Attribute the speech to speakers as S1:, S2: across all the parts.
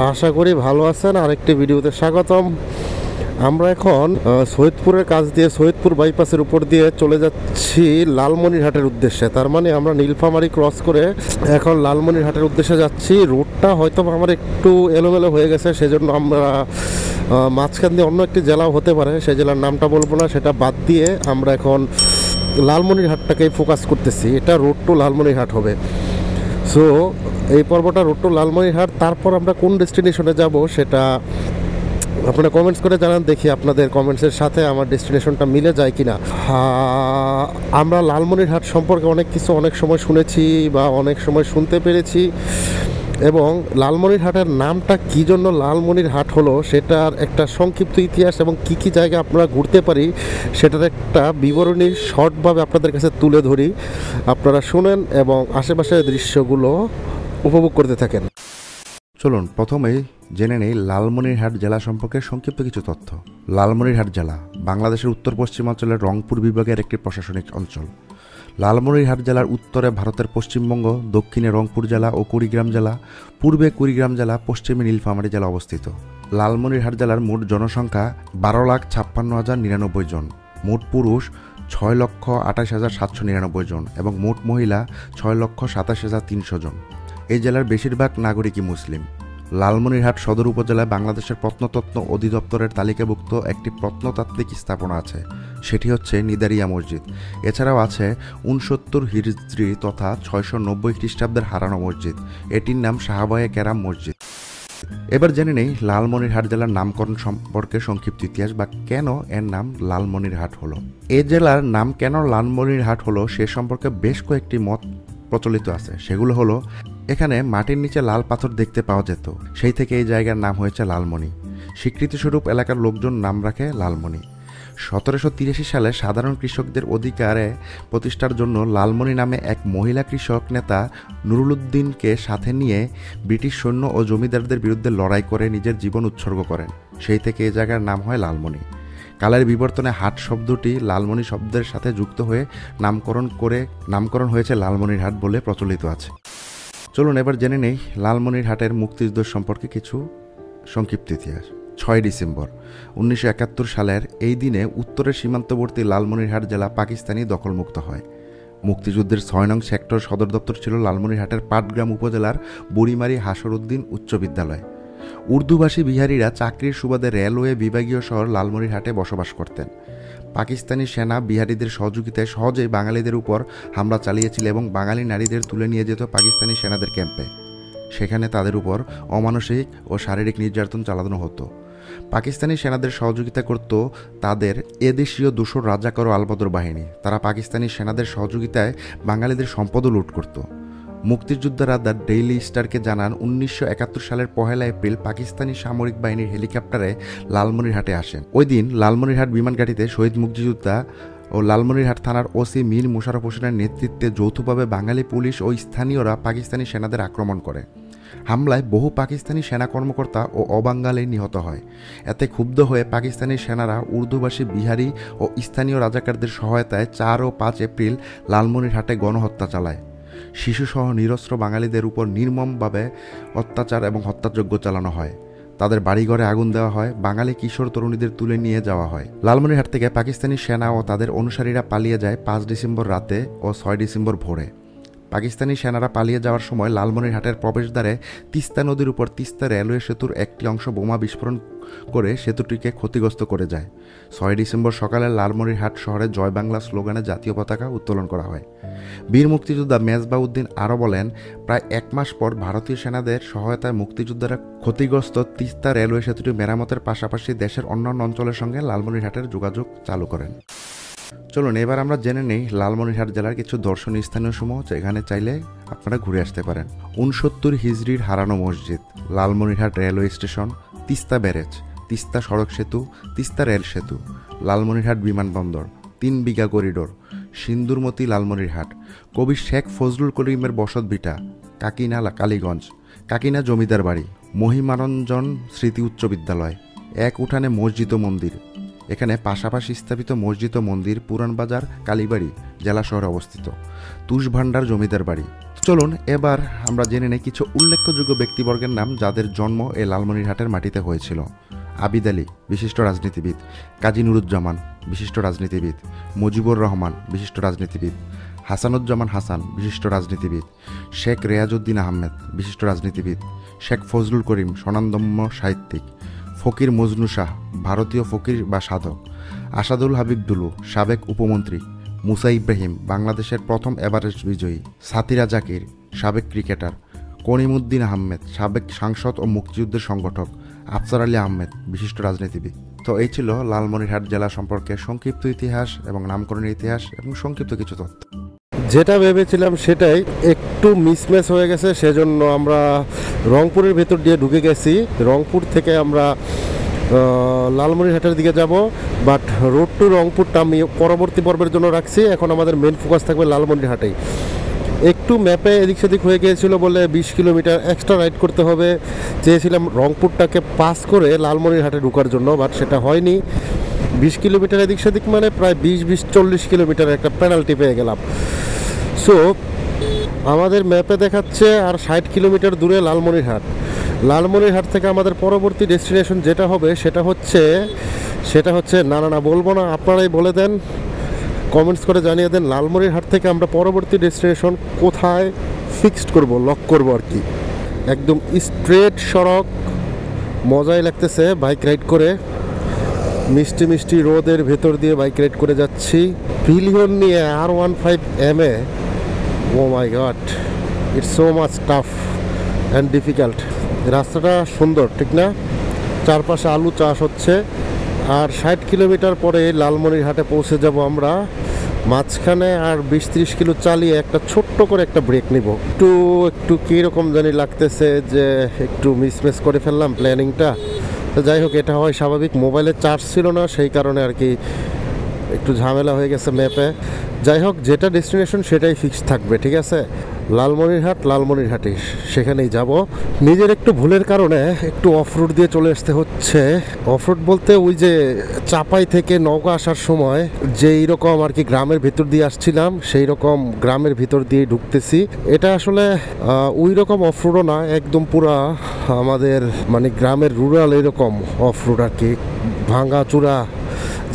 S1: আশা করি ভালো আছেন। আরেকটি ভিডিওতে স্বাগতম। আমরা এখন সৈয়দপুরের কাছ দিয়ে সৈয়দপুর বাইপাসের উপর দিয়ে চলে যাচ্ছি লালমনিরহাটের উদ্দেশ্যে। তার মানে আমরা নীলফামারী ক্রস করে এখন লালমনিরহাটের উদ্দেশ্যে যাচ্ছি। রুটটা হয়তো আমার একটু এলোমেলো হয়ে গেছে, সেজন্য আমরা মাঝখান দিয়ে অন্য একটি জেলাও হতে পারে, সেই জেলার নামটা বলবো না, সেটা বাদ দিয়ে আমরা এখন লালমনিরহাটটাকেই ফোকাস করতেছি। এটা রোড টু লালমনিরহাট হবে। সো এই পর্বটা রোড টু লালমনিরহাট। তারপর আমরা কোন ডেস্টিনেশনে যাব সেটা আপনারা কমেন্টস করে জানান, দেখি আপনাদের কমেন্টসের সাথে আমার ডেস্টিনেশনটা মিলে যায় কিনা। আমরা লালমনিরহাট সম্পর্কে অনেক কিছু অনেক সময় শুনেছি বা অনেক সময় শুনতে পেরেছি, এবং লালমনিরহাটের নামটা কী জন্য লালমনিরহাট হলো সেটার একটা সংক্ষিপ্ত ইতিহাস এবং কী কী জায়গা আপনারা ঘুরতে পারি সেটার একটা বিবরণী শর্টভাবে আপনাদের কাছে তুলে ধরি। আপনারা শুনেন এবং আশেপাশের দৃশ্যগুলো উপভোগ করতে থাকেন।
S2: চলুন প্রথমেই জেনে নেই লালমনিরহাট জেলা সম্পর্কে সংক্ষিপ্ত কিছু তথ্য। লালমনিরহাট জেলা বাংলাদেশের উত্তর পশ্চিমাঞ্চলের রংপুর বিভাগের একটি প্রশাসনিক অঞ্চল। লালমনিরহাট জেলার উত্তরে ভারতের পশ্চিমবঙ্গ, দক্ষিণে রংপুর জেলা ও কুড়িগ্রাম জেলা, পূর্বে কুড়িগ্রাম জেলা, পশ্চিমে নীলফামারী জেলা অবস্থিত। লালমনিরহাট জেলার মোট জনসংখ্যা 12,56,099 জন, মোট পুরুষ 6,28,799 জন এবং মোট মহিলা 6,27,300 জন। এই জেলার বেশিরভাগ নাগরিকই মুসলিম। লালমনিরহাট সদর উপজেলায় বাংলাদেশের প্রত্নতত্ত্ব অধিদপ্তরের তালিকাভুক্ত একটি প্রত্নতাত্ত্বিক স্থাপনা আছে, সেটি হচ্ছে নিদারিয়া মসজিদ। এছাড়াও আছে 69 হিজরি তথা 690 খ্রিস্টাব্দের হারানো মসজিদ, এটির নাম সাহাবায়ে কেরাম মসজিদ। এবার জেনে নেই লালমনিরহাট জেলার নামকরণ সম্পর্কে সংক্ষিপ্ত ইতিহাস বা কেন এর নাম লালমনিরহাট হলো। এ জেলার নাম কেন লালমনিরহাট হলো সে সম্পর্কে বেশ কয়েকটি মত প্রচলিত আছে। সেগুলো হলো, এখানে মাটির নিচে লাল পাথর দেখতে পাওয়া যেত, সেই থেকে এই জায়গার নাম হয়েছে লালমনি। স্বীকৃতিস্বরূপ এলাকার লোকজন নাম রাখে লালমনি। 1783 সালে সাধারণ কৃষকদের অধিকারে প্রতিষ্ঠার জন্য লালমনি নামে এক মহিলা কৃষক নেতা নুরুল উদ্দিনকে সাথে নিয়ে ব্রিটিশ সৈন্য ও জমিদারদের বিরুদ্ধে লড়াই করে নিজের জীবন উৎসর্গ করেন। সেই থেকে এই জায়গার নাম হয় লালমনি। কালের বিবর্তনে হাট শব্দটি লালমনি শব্দের সাথে যুক্ত হয়ে নামকরণ হয়েছে লালমনিরহাট বলে প্রচলিত আছে। চলুন এবার জেনে নেই লালমনিরহাটের মুক্তিযুদ্ধ সম্পর্কে কিছু সংক্ষিপ্ত ইতিহাস। 6 ডিসেম্বর 1971 সালের এই দিনে উত্তরের সীমান্তবর্তী লালমনিরহাট জেলা পাকিস্তানি দখলমুক্ত হয়। মুক্তিযুদ্ধের 6 নং সেক্টর সদর দপ্তর ছিল লালমনিরহাটের পাটগ্রাম উপজেলার বুড়িমারি হাসরউদ্দিন উচ্চ বিদ্যালয়। উর্দুভাষী বিহারিরা চাকরির সুবাদে রেলওয়ে বিভাগীয় শহর লালমনিরহাটে বসবাস করতেন। পাকিস্তানি সেনা বিহারিদের সহযোগিতায় সহজেই বাঙালিদের উপর হামলা চালিয়েছিল এবং বাঙালি নারীদের তুলে নিয়ে যেত পাকিস্তানি সেনাদের ক্যাম্পে। সেখানে তাদের উপর অমানসিক ও শারীরিক নির্যাতন চালানো হতো। পাকিস্তানি সেনাদের সহযোগিতা করত তাদের এদেশীয় দোসর রাজাকার ও আলবদর বাহিনী। তারা পাকিস্তানি সেনাদের সহযোগিতায় বাঙালিদের সম্পদও লুট করত। মুক্তিযোদ্ধারা দ্য ডেইলি স্টারকে জানান, 1971 সালের 1 এপ্রিল পাকিস্তানি সামরিক বাহিনীর হেলিকপ্টারে লালমনিরহাটে আসেন। ওই দিন লালমনিরহাট বিমানঘাটিতে শহীদ মুক্তিযোদ্ধা ও লালমনিরহাট থানার ওসি মীর মোশাররফ হোসেনের নেতৃত্বে যৌথভাবে বাঙালি পুলিশ ও স্থানীয়রা পাকিস্তানি সেনাদের আক্রমণ করে। হামলায় বহু পাকিস্তানি সেনা কর্মকর্তা ও অবাঙালি নিহত হয়। এতে ক্ষুব্ধ হয়ে পাকিস্তানি সেনারা উর্দুভাষী বিহারি ও স্থানীয় রাজাকারদের সহায়তায় 4 ও 5 এপ্রিল লালমনিরহাটে গণহত্যা চালায়। শিশুসহ নিরস্ত্র বাঙালিদের উপর নির্মমভাবে অত্যাচার এবং হত্যাযজ্ঞ চালানো হয়। তাদের বাড়িঘরে আগুন দেওয়া হয়। বাঙালি কিশোর তরুণীদের তুলে নিয়ে যাওয়া হয়। লালমনিরহাট থেকে পাকিস্তানি সেনা ও তাদের অনুসারীরা পালিয়ে যায় 5 ডিসেম্বর রাতে ও 6 ডিসেম্বর ভোরে। পাকিস্তানি সেনারা পালিয়ে যাওয়ার সময় লালমনিরহাটের প্রবেশদ্বারে তিস্তা নদীর উপর তিস্তা রেলওয়ে সেতুর একটি অংশ বোমা বিস্ফোরণ করে সেতুটিকে ক্ষতিগ্রস্ত করে যায়। 6 ডিসেম্বর সকালে লালমনিরহাট শহরে জয় বাংলা স্লোগানে জাতীয় পতাকা উত্তোলন করা হয়। বীর মুক্তিযোদ্ধা মেজবাউদ্দিন আরও বলেন, প্রায় 1 মাস পর ভারতীয় সেনাদের সহায়তায় মুক্তিযোদ্ধারা ক্ষতিগ্রস্ত তিস্তা রেলওয়ে সেতুটি মেরামতের পাশাপাশি দেশের অন্যান্য অঞ্চলের সঙ্গে লালমনিরহাটের যোগাযোগ চালু করেন। চলুন এবার আমরা জেনে নেই লালমনিরহাট জেলার কিছু দর্শনীয় স্থানীয় সমূহ, যেখানে চাইলে আপনারা ঘুরে আসতে পারেন। 69 হিজরির হারানো মসজিদ, Lalmonirhat railway station, Teesta barrage, Teesta সড়ক সেতু, তিস্তা রেল সেতু, লালমনিরহাট বিমানবন্দর, 3 বিঘা করিডোর, সিন্দুরমতি লালমনিরহাট, কবি শেখ ফজলুল করিমের বসত ভিটা, কাকিনা কালীগঞ্জ, কাকিনা জমিদার বাড়ি, মহিমারঞ্জন স্মৃতি উচ্চ বিদ্যালয়, এক উঠানে মসজিদ ও মন্দির। এখানে পাশাপাশি স্থাপিত মসজিদ ও মন্দির পুরানবাজার কালীবাড়ি জেলা শহরে অবস্থিত। তুষভান্ডার জমিদার বাড়ি, চলুন এবার আমরা জেনে নেই কিছু উল্লেখযোগ্য ব্যক্তিবর্গের নাম যাদের জন্ম এই লালমনিরহাটের মাটিতে হয়েছিল। আবিদ আলী, বিশিষ্ট রাজনীতিবিদ। কাজী নুরুজ্জামান, বিশিষ্ট রাজনীতিবিদ। মুজিবুর রহমান, বিশিষ্ট রাজনীতিবিদ। হাসানুজ্জামান হাসান, বিশিষ্ট রাজনীতিবিদ। শেখ রেয়াজউদ্দিন আহমেদ, বিশিষ্ট রাজনীতিবিদ। শেখ ফজলুল করিম, স্বনামধন্য সাহিত্যিক। ফকির মজনু শাহ, ভারতীয় ফকির বা সাধক। আসাদুল হাবিব দুলু, সাবেক উপমন্ত্রী। মুসা ইব্রাহিম, বাংলাদেশের প্রথম এভারেস্ট বিজয়ী। সাতিরা জাকির, সাবেক ক্রিকেটার। করিমউদ্দিন আহমেদ, সাবেক সাংসদ ও মুক্তিযুদ্ধের সংগঠক। আফসার আলী আহমেদ, বিশিষ্ট রাজনীতিবিদ। তো এই ছিল লালমনিরহাট জেলা সম্পর্কে সংক্ষিপ্ত ইতিহাস এবং নামকরণের ইতিহাস এবং সংক্ষিপ্ত কিছু তথ্য।
S1: যেটা ভেবেছিলাম সেটাই একটু মিসম্যাচ হয়ে গেছে, সেজন্য আমরা রংপুরের ভেতর দিয়ে ঢুকে গেছি। রংপুর থেকে আমরা লালমনিরহাটের দিকে যাব, বাট রোড টু রংপুরটা আমি পরবর্তী পর্বের জন্য রাখছি। এখন আমাদের মেন ফোকাস থাকবে লালমনিরহাটেই। একটু ম্যাপে এদিক সেদিক হয়ে গিয়েছিল বলে 20 কিলোমিটার এক্সট্রা রাইড করতে হবে। চেয়েছিলাম রংপুরটাকে পাস করে লালমনিরহাটে ঢোকার জন্য, বাট সেটা হয়নি। 20 কিলোমিটার এদিক সেদিক মানে প্রায় 20-40 কিলোমিটার একটা পেনাল্টি পেয়ে গেলাম। সো আমাদের ম্যাপে দেখাচ্ছে আর 60 কিলোমিটার দূরে লালমনিরহাট। লালমনিরহাট থেকে আমাদের পরবর্তী ডেস্টিনেশন যেটা হবে সেটা হচ্ছে না বলবো না, আপনারাই বলে দেন, কমেন্টস করে জানিয়ে দেন লালমনিরহাট থেকে আমরা পরবর্তী ডেস্টিনেশন কোথায় ফিক্সড করব, লক করব আর কি। একদম স্ট্রেট সড়ক, মজাই লাগতেছে বাইক রাইড করে। মিষ্টি মিষ্টি রোদের ভেতর দিয়ে বাইক রাইড করে যাচ্ছি পিলিয়ন নিয়ে R15 MA। Oh my god, it's so much tough and difficult. রাস্তাটা সুন্দর, ঠিক না? চারপাশে আলু চাষ হচ্ছে। আর 60 কিলোমিটার পরে লালমনিরহাটে পৌঁছে যাব আমরা। মাঝখানে আর 20-30 কিলো চালিয়ে একটা ছোট্ট করে একটা ব্রেক নিব। একটু কীরকম জানি লাগতেছে যে একটু মিসম্যাচ করে ফেললাম প্ল্যানিংটা। তো যাই হোক, এটা হয় স্বাভাবিক, মোবাইলে চার্জ ছিল না সেই কারণে আর কি একটু ঝামেলা হয়ে গেছে ম্যাপে। যাই হোক, যেটা ডেস্টিনেশন সেটাই ফিক্স থাকবে, ঠিক আছে? লালমনিরহাটে সেখানেই যাব। নিজের একটু ভুলের কারণে একটু অফরোড দিয়ে চলে আসতে হচ্ছে। অফরোড বলতে ওই যে চাপাই থেকে নৌকা আসার সময় যে এইরকম আর কি গ্রামের ভিতর দিয়ে আসছিলাম, সেই রকম গ্রামের ভিতর দিয়ে ঢুকতেছি। এটা আসলে ওই রকম অফরোডও না, একদম পুরা আমাদের মানে গ্রামের রুরাল এরকম অফরোড আর কি, ভাঙা চূড়া।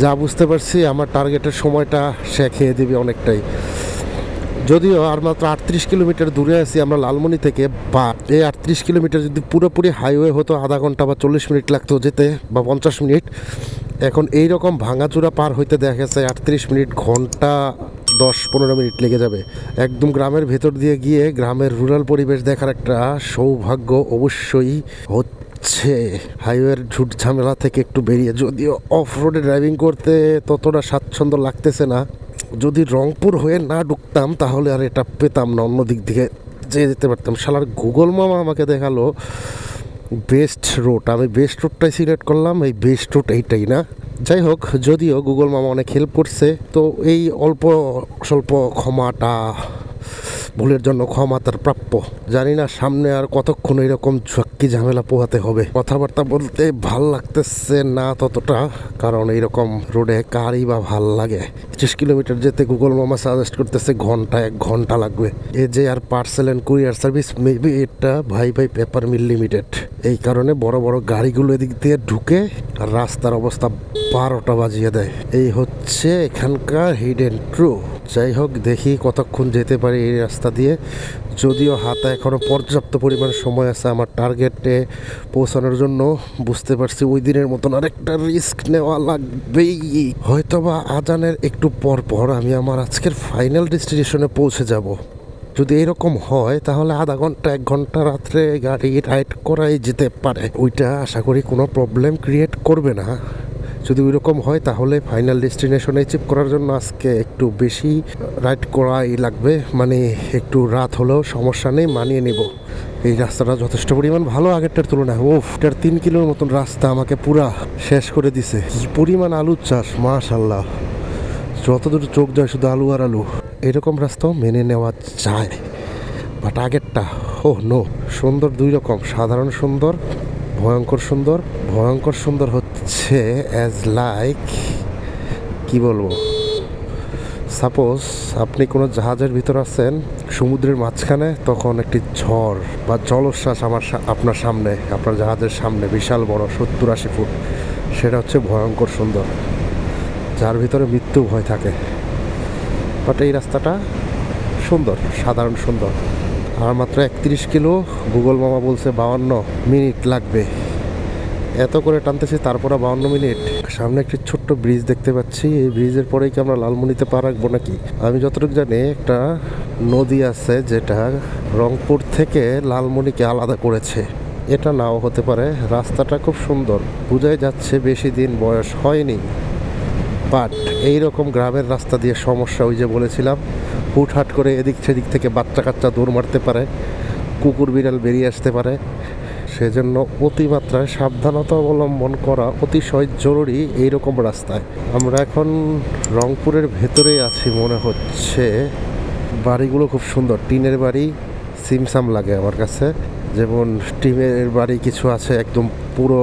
S1: যা বুঝতে পারছি আমার টার্গেটের সময়টা সে খেয়ে দেবে অনেকটাই। যদিও আর মাত্র 38 কিলোমিটার দূরে আছি আমরা লালমনি থেকে, বা এই 38 কিলোমিটার যদি পুরোপুরি হাইওয়ে হতো আধা ঘন্টা বা 40 মিনিট লাগতো যেতে, বা 50 মিনিট। এখন এই রকম ভাঙাচূড়া পার হইতে দেখা গেছে 38 মিনিট, ঘন্টা 10-15 মিনিট লেগে যাবে। একদম গ্রামের ভেতর দিয়ে গিয়ে গ্রামের রুরাল পরিবেশ দেখার একটা সৌভাগ্য অবশ্যই হচ্ছে। হাইওয়ের ঝুট ঝামেলা থেকে একটু বেরিয়ে, যদিও অফ রোডে ড্রাইভিং করতে ততটা স্বাচ্ছন্দ্য লাগতেছে না। যদি রংপুর হয়ে না ঢুকতাম তাহলে আর এটা পেতাম না, অন্য দিক থেকে যেতে পারতাম। শালার গুগল মামা আমাকে দেখালো বেস্ট রুট, আমি বেস্ট রুটটাই সিলেক্ট করলাম। এই বেস্ট রুট এইটাই না। যাই হোক, যদিও গুগল মামা অনেক হেল্প করছে, তো এই অল্প স্বল্প ক্ষমাটা, ভুলের জন্য ক্ষমা তার প্রাপ্য। জানি না সামনে আর কতক্ষণ এরকম ঝক্কি ঝামেলা পোহাতে হবে। কথাবার্তা বলতে ভাল লাগতেছে না ততটা, কারণ এইরকম রোডে কারই বা ভাল লাগে। 25 কিলোমিটার যেতে গুগল মামা সাজেস্ট করতেছে 1 ঘন্টা লাগবে। এ যে আর parcel and courier service, maybe এটা ভাই পেপার মিল লিমিটেড। এই কারণে বড় বড় গাড়িগুলো এদিক দিয়ে ঢুকে আর রাস্তার অবস্থা 12টা বাজিয়ে দেয়। এই হচ্ছে এখানকার হিডেন ট্রু। যাই হোক, দেখি কতক্ষণ যেতে পারি এই রাস্তা দিয়ে। যদিও হাতে এখনও পর্যাপ্ত পরিমাণ সময় আছে আমার টার্গেটে পৌঁছানোর জন্য। বুঝতে পারছি ওই দিনের মতন আরেকটা রিস্ক নেওয়া লাগবেই। হয়তোবা আজানের একটু পর আমি আমার আজকের ফাইনাল ডেস্টিনেশনে পৌঁছে যাব। যদি এরকম হয় তাহলে আধা ঘন্টা 1 ঘন্টা রাত্রে গাড়ি রাইড করাই যেতে পারে। ওইটা আশা করি কোনো প্রবলেম ক্রিয়েট করবে না। যদি ওইরকম হয় তাহলে ফাইনাল ডেস্টিনেশনে অ্যাচিভ করার জন্য আজকে একটু বেশি রাইড করাই লাগবে। মানে একটু রাত হলেও সমস্যা নেই, মানিয়ে নেব। এই রাস্তাটা যথেষ্ট পরিমাণ ভালো আগেরটার তুলনায়। এটার 3 কিলোর মতন রাস্তা আমাকে পুরা শেষ করে দিছে। কি পরিমাণ আলুর চাষ, মাশাআল্লাহ। যতদূর চোখ যায় শুধু আলু আর আলু। এরকম রাস্তাও মেনে নেওয়া যায়, বাট আগেরটা নো। সুন্দর 2 রকম, সাধারণ সুন্দর, ভয়ঙ্কর সুন্দর। ভয়ঙ্কর সুন্দর হচ্ছে অ্যাজ লাইক কি বলবো, সাপোজ আপনি কোনো জাহাজের ভিতর আছেন, সমুদ্রের মাঝখানে, তখন একটি ঝড় বা জলোচ্ছ্বাস আপনার সামনে, আপনার জাহাজের সামনে বিশাল বড় 70-80 ফুট, সেটা হচ্ছে ভয়ঙ্কর সুন্দর, যার ভিতরে মৃত্যু ভয় থাকে। বাট এই রাস্তাটা সুন্দর, সাধারণ সুন্দর। আর মাত্র 31 কিলো, গুগল মামা বলছে 52 মিনিট লাগবে। এত করে টানতেছি, তারপরে 52 মিনিট। সামনে একটি ছোট্ট ব্রিজ দেখতে পাচ্ছি। এই ব্রিজের পরেই কি আমরা লালমনিতে পা রাখবো নাকি? আমি যতটুকু জানি একটা নদী আছে যেটা রংপুর থেকে লালমনিকে আলাদা করেছে। এটা নাও হতে পারে। রাস্তাটা খুব সুন্দর, বোঝাই যাচ্ছে বেশি দিন বয়স হয়নি। বাট এইরকম গ্রামের রাস্তা দিয়ে সমস্যা, ওই যে বলেছিলাম, হুটহাট করে এদিক সেদিক থেকে বাচ্চা কাচ্চা দৌড় মারতে পারে, কুকুর বিড়াল বেরিয়ে আসতে পারে। সেজন্য অতিমাত্রায় সাবধানতা অবলম্বন করা অতিশয় জরুরি এইরকম রাস্তায়। আমরা এখন রংপুরের ভেতরেই আছি মনে হচ্ছে। বাড়িগুলো খুব সুন্দর, টিনের বাড়ি, সিমসাম লাগে আমার কাছে। যেমন টিনের বাড়ি কিছু আছে একদম পুরো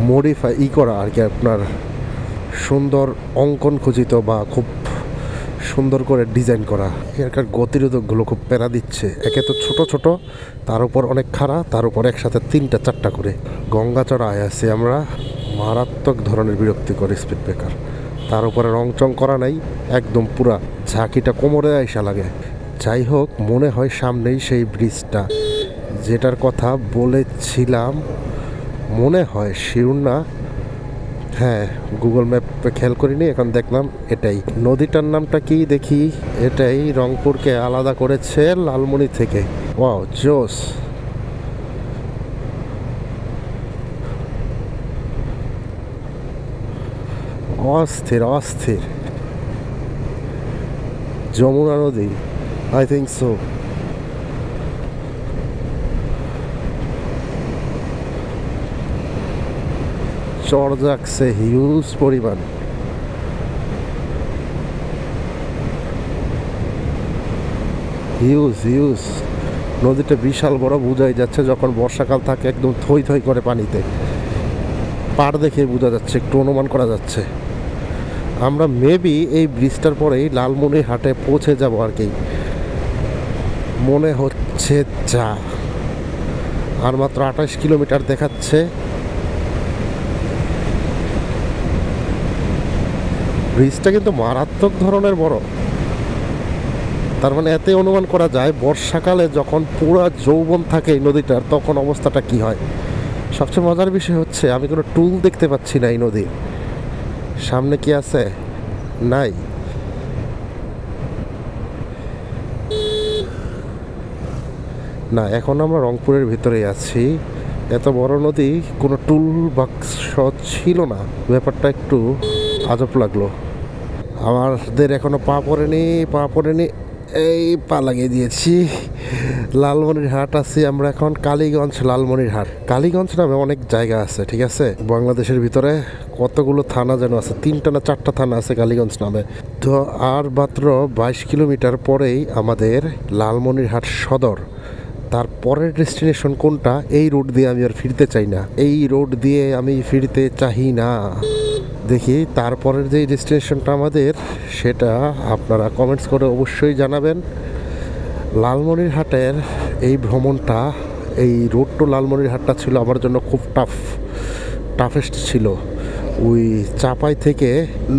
S1: মডিফাই করা আর কি, আপনার সুন্দর অঙ্কন খচিত বা খুব সুন্দর করে ডিজাইন করা। এখানকার গতিরোধকগুলো খুব প্যারা দিচ্ছে। একে তো ছোট ছোট, তার উপর অনেক খাড়া, তার উপর একসাথে 3-4টা করে। গঙ্গাচড়ায় আছি আমরা, মারাত্মক ধরনের বিরক্তিকর স্পিড ব্রেকার। তার উপরে রং চং করা নাই, একদম পুরা ঝাঁকিটা কোমরে আইসা লাগে। যাই হোক, মনে হয় সামনেই সেই ব্রিজটা যেটার কথা বলেছিলাম, মনে হয়, শিওর না। হ্যাঁ, গুগল ম্যাপে খেয়াল করিনি, এখন দেখলাম এটাই। নদীটার নামটা কি দেখি। এটাই রংপুরকে আলাদা করেছে লালমনি থেকে। ওয়াও, জোস। অস্থির অস্থির। যমুনা নদী, আই থিঙ্ক সো। চর যাচ্ছে হিউজ পরিমাণ। হিউজ নদীটা বিশাল বড়, বোঝাই যাচ্ছে যখন বর্ষাকাল থাকে একদম থই থই করে পানিতে। পাড় দেখে বোঝা যাচ্ছে, একটু অনুমান করা যাচ্ছে। আমরা মেবি এই ব্রিজটার পরেই লালমনিরহাটে পৌঁছে যাব আর কি, মনে হচ্ছে। যা, আর মাত্র 28 কিলোমিটার দেখাচ্ছে। ব্রিজটা কিন্তু মারাত্মক ধরনের বড়। তার মানে এতে অনুমান করা যায় বর্ষাকালে যখন পুরো যৌবন থাকে এই নদীটার, তখন অবস্থাটা কি হয়। সবচেয়ে মজার বিষয় হচ্ছে আমি কোনো টুল দেখতে পাচ্ছি না এই নদীর সামনে। কি আছে? নাই। না, এখন আমরা রংপুরের ভিতরেই আছি। এত বড় নদী, কোনো টুল বাক্স ছিল না, ব্যাপারটা একটু আজব লাগলো। আমাদের এখনো পা পড়েনি। এই পা লাগিয়ে দিয়েছি। লালমনিরহাট আছি আমরা এখন, কালীগঞ্জ লালমনিরহাট। কালীগঞ্জ নামে অনেক জায়গা আছে, ঠিক আছে। বাংলাদেশের ভিতরে কতগুলো থানা যেন আছে, 3টা না 4টা থানা আছে কালীগঞ্জ নামে। তো আর মাত্র 22 কিলোমিটার পরেই আমাদের লালমনিরহাট সদর। তার পরের ডেস্টিনেশন কোনটা? এই রোড দিয়ে আমি আর ফিরতে চাই না, এই রোড দিয়ে আমি ফিরতে চাই না। দেখি তারপরের যে ডেস্টিনেশনটা আমাদের, সেটা আপনারা কমেন্টস করে অবশ্যই জানাবেন। লালমনিরহাটের এই ভ্রমণটা, এই রোড টু লালমনিরহাটটা ছিল আমার জন্য খুব টাফেস্ট ছিল। ওই চাপাই থেকে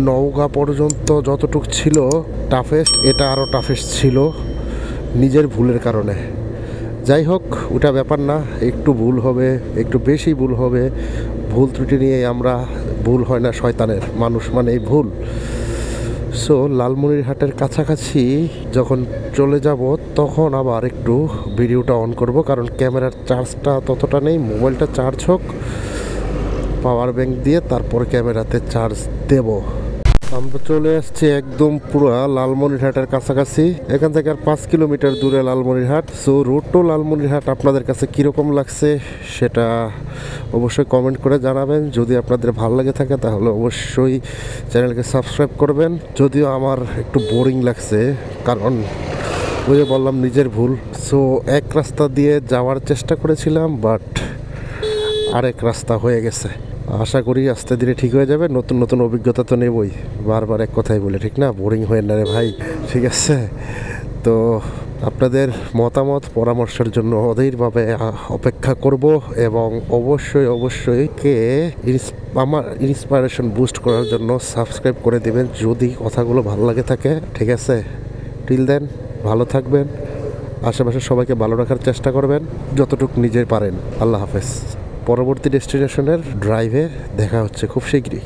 S1: নওগাঁ পর্যন্ত যতটুকু ছিল টাফেস্ট, এটা আরও টাফেস্ট ছিল নিজের ভুলের কারণে। যাই হোক, ওটা ব্যাপার না, একটু ভুল হবে, একটু বেশি ভুল হবে। ভুল ত্রুটি নিয়ে আমরা, ভুল হয় না শয়তানের, মানুষ মানে ভুল। সো লালমনিরহাটের কাছাকাছি যখন চলে যাব, তখন আবার একটু ভিডিওটা অন করব, কারণ ক্যামেরার চার্জটা ততটা নেই। মোবাইলটা চার্জ হোক, পাওয়ার ব্যাংক দিয়ে তারপর ক্যামেরাতে চার্জ দেব। আমরা চলে আসছি একদম পুরো লালমনিরহাটের কাছাকাছি। এখান থেকে আর 5 কিলোমিটার দূরে Lalmonirhat. So road to Lalmonirhat আপনাদের কাছে কীরকম লাগছে সেটা অবশ্যই কমেন্ট করে জানাবেন। যদি আপনাদের ভালো লাগে থাকে তাহলে অবশ্যই চ্যানেলকে সাবস্ক্রাইব করবেন। যদিও আমার একটু বোরিং লাগছে, কারণ ওই যে বললাম নিজের ভুল। সো এক রাস্তা দিয়ে যাওয়ার চেষ্টা করেছিলাম, বাট আরেক রাস্তা হয়ে গেছে। আশা করি আস্তে ধীরে ঠিক হয়ে যাবে। নতুন নতুন অভিজ্ঞতা তো নেবই, বারবার এক কথাই বলে, ঠিক না? বোরিং হয়ে না রে ভাই, ঠিক আছে? তো আপনাদের মতামত পরামর্শের জন্য অধীরভাবে অপেক্ষা করব এবং অবশ্যই আমার ইন্সপিরেশন বুস্ট করার জন্য সাবস্ক্রাইব করে দেবেন যদি কথাগুলো ভালো লাগে থাকে। ঠিক আছে, টিল দেন ভালো থাকবেন, আশেপাশে সবাইকে ভালো রাখার চেষ্টা করবেন যতটুকু নিজে পারেন। আল্লাহ হাফেজ। পরবর্তী ডেস্টিনেশনের ড্রাইভে দেখা হচ্ছে খুব শীঘ্রই।